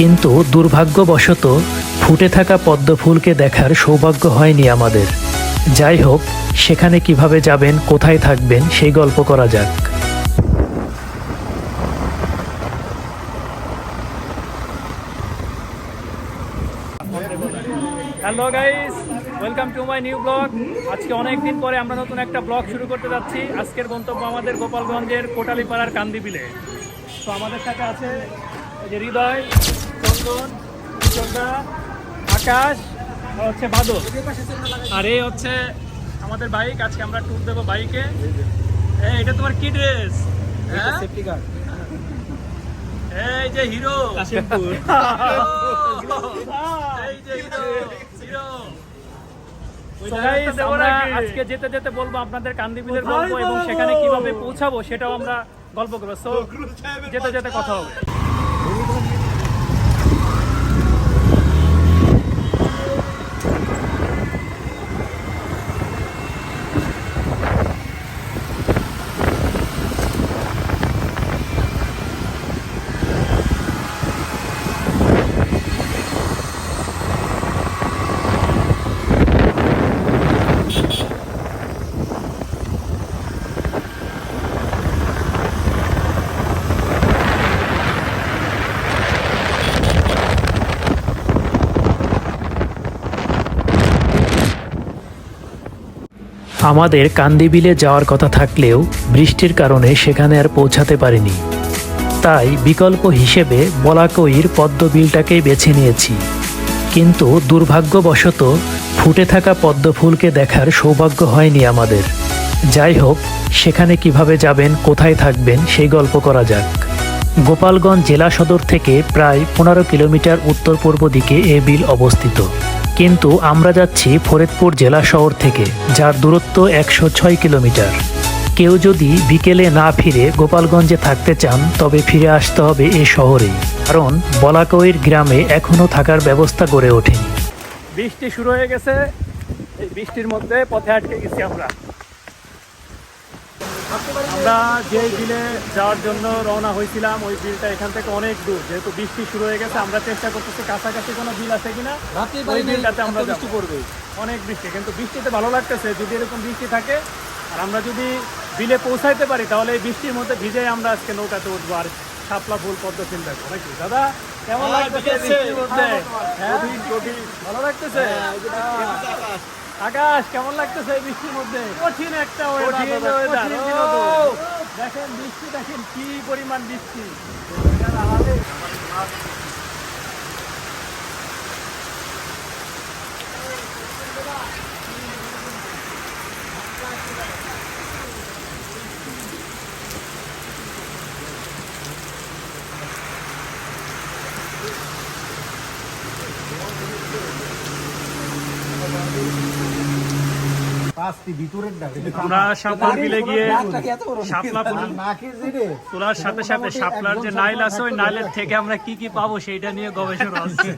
কিন্তু দুর্ভাগ্যবশত ফুটে থাকা পদ্ম ফুলকে দেখার সৌভাগ্য হয়নি আমাদের। যাই হোক, সেখানে কিভাবে যাবেন, কোথায় থাকবেন সেই গল্প করা যাক। Hello guys, welcome to my new blog. আজকে অনেক দিন পরে আমরা নতুন একটা ব্লগ শুরু করতে যাচ্ছি। আজকের গন্তব্য আমাদের গোপালগঞ্জের কোটালীপাড়ার কান্দিবিলে। তো আমাদের সাথে আছে এই যে হৃদয়, চন্দন, চোদ্দা, আকাশ আর হচ্ছে বাদল। আর এই হচ্ছে আমাদের বাইক। আজকে আমরা ট্যুর দেবো বাইকে। এটা তোমার কি ড্রেস? Safety guard. এই যে হিরো, এই যে হিরো। So guys, আমরা আজকে যেতে যেতে বলবো আপনাদের কান্দিবিলের গল্প এবং সেখানে কিভাবে পৌঁছাবো সেটাও আমরা গল্প করবো। সো যেতে যেতে কথা হবে। আমাদের কান্দিবিলে যাওয়ার কথা থাকলেও বৃষ্টির কারণে সেখানে আর পৌঁছাতে পারিনি। তাই বিকল্প হিসেবে বলাকইর পদ্মবিলটাকেই বেছে নিয়েছি। কিন্তু দুর্ভাগ্যবশত ফুটে থাকা পদ্ম ফুলকে দেখার সৌভাগ্য হয়নি আমাদের। যাই হোক, সেখানে কিভাবে যাবেন, কোথায় থাকবেন সেই গল্প করা যাক। গোপালগঞ্জ জেলা সদর থেকে প্রায় 15 কিলোমিটার উত্তর পূর্ব দিকে এ বিল অবস্থিত। কিন্তু আমরা যাচ্ছি ফরিদপুর জেলা শহর থেকে, যার দূরত্ব 106 কিলোমিটার। কেউ যদি বিকেলে না ফিরে গোপালগঞ্জে থাকতে চান তবে ফিরে আসতে হবে এ শহরেই, কারণ বলাকইর গ্রামে এখনও থাকার ব্যবস্থা গড়ে ওঠেনি। বৃষ্টি শুরু হয়ে গেছে। এই বৃষ্টির মধ্যে পথে আটকে গেছি আমরা যেই বিলে যাওয়ার জন্য রওনা হয়েছিলাম ওই বিলটা এখান থেকে অনেক দূর। যেহেতু বৃষ্টি শুরু হয়ে গেছে, আমরা চেষ্টা করতেছি কাছাকাছি কোনো বিল আছে কিনা ওই বিলটাতে আমরা বৃষ্টি পড়বে। অনেক বৃষ্টি, কিন্তু বৃষ্টিতে ভালো লাগতেছে। যদি এরকম বৃষ্টি থাকে আর আমরা যদি বিলে পৌঁছাইতে পারি তাহলে এই বৃষ্টির মধ্যে ভিজে আমরা আজকে নৌকাতে উঠবো আর শাপলা ফুল পদ্ম ফুল দেখবো নাকি। দাদা কেমন লাগতেছে বৃষ্টির মধ্যে? ভালো লাগতেছে? আকাশ কেমন লাগতেছে এই বৃষ্টির মধ্যে? কঠিন একটা ওয়েদার। দেখেন বৃষ্টি, দেখেন কি পরিমাণ বৃষ্টি। আমরা শাপলার বিলে গিয়ে শাপলা ফুল তোলার সাথে সাথে শাপলার যে নাইল আছে ওই নাইলের থেকে আমরা কি কি পাবো সেইটা নিয়ে গবেষণা হচ্ছে।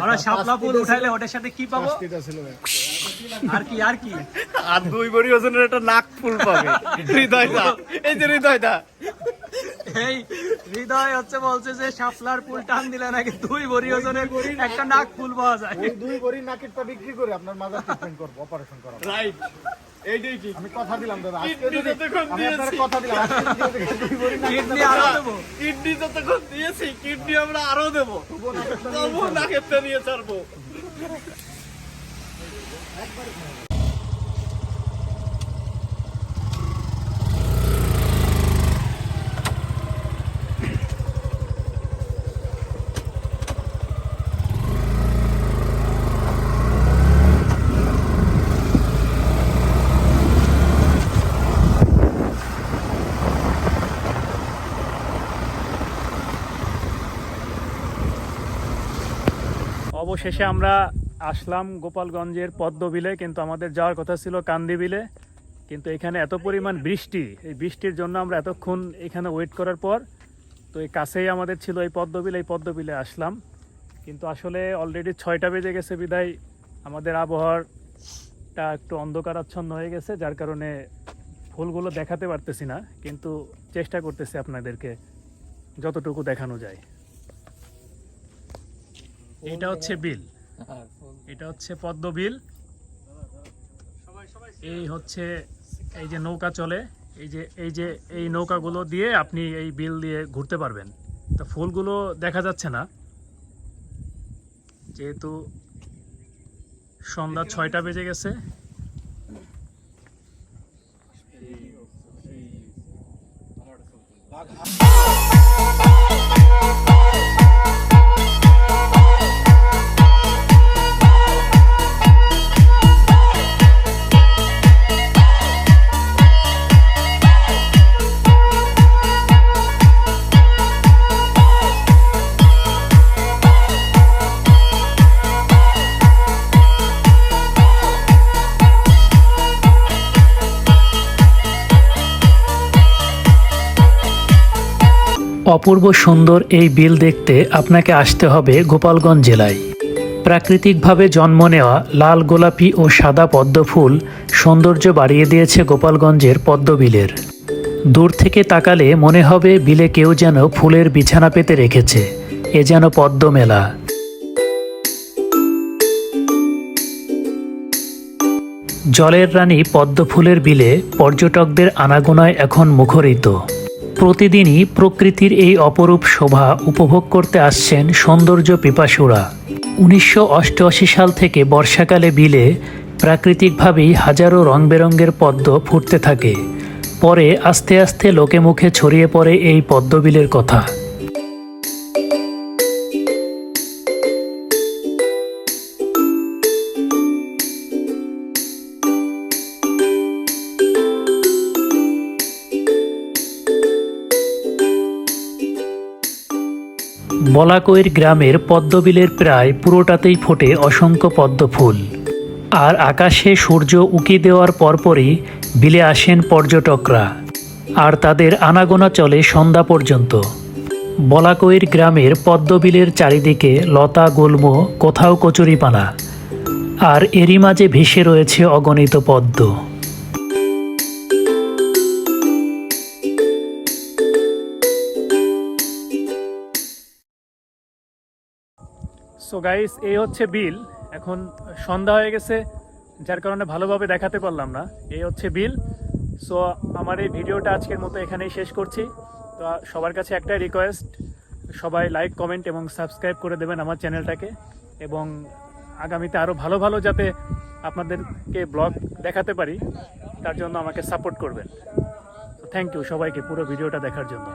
আমরা শাপলা ফুল উঠাইলে ওটার সাথে কি পাবো? আর কি আর কি? আর 2 ভরি ওজনের একটা নাক ফুল পাবে হৃদয়দা। এই যে হৃদয়দা, এই হৃদয় হচ্ছে বলছে যে শাপলার ফুল টান দিলে নাকি 2 ভরি ওজনের একটা নাক ফুল পাওয়া যায়। ওই 2 ভরি নাকেরটা বিক্রি করে আপনার মাজার ট্রিটমেন্ট করব, অপারেশন করাবো। রাইট, এইটাই ঠিক। আমি কথা দিলাম দাদা, আজকে কিডনি যদি যতক্ষণ আমি আপনার দিয়েছি, কথা দিলাম আজকে যদি 2 ভরি কিডনি আরো দেবো। কিডনি যতক্ষণ দিয়েছি, কিডনি আমরা আরো দেবো। তবু নাকেরটা নিয়ে ছাড়বো। অবশেষে আমরা আসলাম গোপালগঞ্জের পদ্মবিলে, কিন্তু আমাদের যাওয়ার কথা ছিল কান্দিবিলে। কিন্তু এখানে এত পরিমাণ বৃষ্টি, এই বৃষ্টির জন্য আমরা এতক্ষণ এখানে ওয়েট করার পর তো এই কাছেই আমাদের ছিল এই পদ্মবিল, এই পদ্মবিলে আসলাম। কিন্তু আসলে অলরেডি 6টা বেজে গেছে বিদায় আমাদের আবহাওয়াটা একটু অন্ধকারাচ্ছন্ন হয়ে গেছে, যার কারণে ফুলগুলো দেখাতে পারতেছি না, কিন্তু চেষ্টা করতেছি আপনাদেরকে যতটুকু দেখানো যায়। এটা হচ্ছে বিল, এটা হচ্ছে পদ্ম বিল। এই হচ্ছে এই যে নৌকা চলে, এই নৌকাগুলো দিয়ে আপনি এই বিল দিয়ে ঘুরতে পারবেন। তো ফুলগুলো দেখা যাচ্ছে না যেহেতু সন্ধ্যা 6টা বেজে গেছে। অপূর্ব সুন্দর এই বিল দেখতে আপনাকে আসতে হবে গোপালগঞ্জ জেলায়। প্রাকৃতিকভাবে জন্ম নেওয়া লাল গোলাপি ও সাদা পদ্ম ফুল সৌন্দর্য বাড়িয়ে দিয়েছে গোপালগঞ্জের পদ্ম বিলের। দূর থেকে তাকালে মনে হবে বিলে কেউ যেন ফুলের বিছানা পেতে রেখেছে। এ যেন পদ্ম মেলা। জলের রানী পদ্ম ফুলের বিলে পর্যটকদের আনাগোনায় এখন মুখরিত। প্রতিদিনই প্রকৃতির এই অপরূপ শোভা উপভোগ করতে আসছেন সৌন্দর্য পিপাসুরা। 1988 সাল থেকে বর্ষাকালে বিলে প্রাকৃতিকভাবেই হাজারো রং বেরঙের পদ্ম ফুটতে থাকে। পরে আস্তে আস্তে লোকে মুখে ছড়িয়ে পড়ে এই পদ্মবিলের কথা। বলাকৈর গ্রামের পদ্মবিলের প্রায় পুরোটাতেই ফোটে অসংখ্য পদ্ম ফুল। আর আকাশে সূর্য উঁকি দেওয়ার পরপরই বিলে আসেন পর্যটকরা, আর তাদের আনাগোনা চলে সন্ধ্যা পর্যন্ত। বলাকৈর গ্রামের পদ্মবিলের চারিদিকে লতা গুল্ম, কোথাও কচুরিপানা, আর এরই মাঝে ভেসে রয়েছে অগণিত পদ্ম। সো গাইস, এই হচ্ছে বিল। এখন সন্ধ্যা হয়ে গেছে, যার কারণে ভালোভাবে দেখাতে পারলাম না। এই হচ্ছে বিল। সো আমার এই ভিডিওটা আজকের মতো এখানেই শেষ করছি। তো সবার কাছে একটাই রিকোয়েস্ট, সবাই লাইক, কমেন্ট এবং সাবস্ক্রাইব করে দেবেন আমার চ্যানেলটাকে, এবং আগামীতে আরও ভালো ভালো যাতে আপনাদেরকে ব্লগ দেখাতে পারি তার জন্য আমাকে সাপোর্ট করবেন। তো থ্যাংক ইউ সবাইকে পুরো ভিডিওটা দেখার জন্য।